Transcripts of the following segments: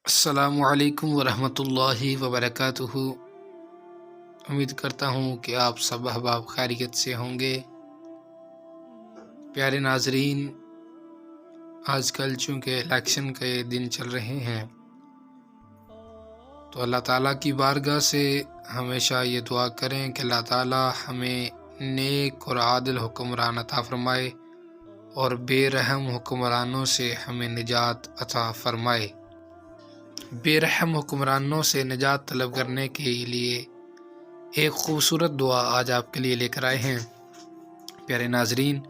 السلام علیکم ورحمۃ اللہ وبرکاتہ۔ امید کرتا ہوں کہ آپ سب احباب خیریت سے ہوں گے۔ پیارے ناظرین، آج کل چونکہ الیکشن کے دن چل رہے ہیں تو اللہ تعالیٰ کی بارگاہ سے ہمیشہ یہ دعا کریں کہ اللہ تعالیٰ ہمیں نیک اور عادل حکمران عطا فرمائے اور بے رحم حکمرانوں سے ہمیں نجات عطا فرمائے۔ بے رحم حکمرانوں سے نجات طلب کرنے کے لیے ایک خوبصورت دعا آج آپ کے لیے لے کر آئے ہیں۔ پیارے ناظرین،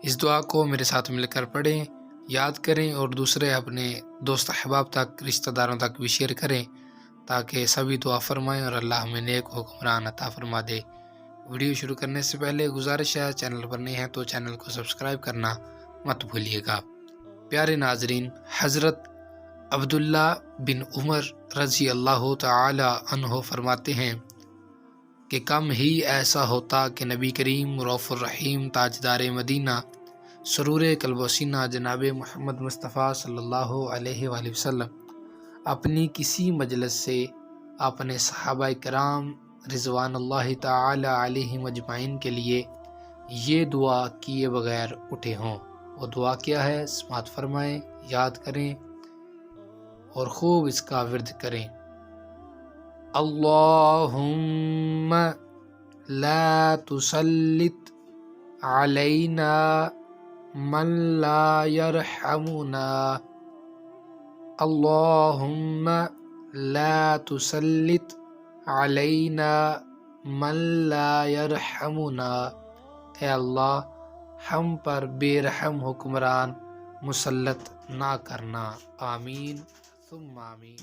اس دعا کو میرے ساتھ مل کر پڑھیں، یاد کریں اور دوسرے اپنے دوست احباب تک، رشتہ داروں تک بھی شیئر کریں تاکہ سبھی دعا فرمائیں اور اللہ ہمیں نیک حکمران عطا فرما دے۔ ویڈیو شروع کرنے سے پہلے گزارش ہے، چینل پر نہیں ہے تو چینل کو سبسکرائب کرنا مت بھولیے گا۔ پیارے ناظرین، حضرت عبداللہ بن عمر رضی اللہ تعالی عنہ فرماتے ہیں کہ کم ہی ایسا ہوتا کہ نبی کریم رؤوف الرحیم تاجدار مدینہ سرور قلب و سینہ جناب محمد مصطفیٰ صلی اللہ علیہ وآلہ وسلم اپنی کسی مجلس سے اپنے صحابہ کرام رضوان اللہ تعالی علیہم اجمعین کے لیے یہ دعا کیے بغیر اٹھے ہوں۔ وہ دعا کیا ہے؟ سماعت فرمائیں، یاد کریں اور خوب اس کا ورد کریں۔ اللہم لا تسلط علینا من لا یرحمنا، اللہم لا تسلط علینا من لا یرحمنا، اے اللہ ہم پر بے رحم حکمران مسلط نہ کرنا، آمین ثم آمین۔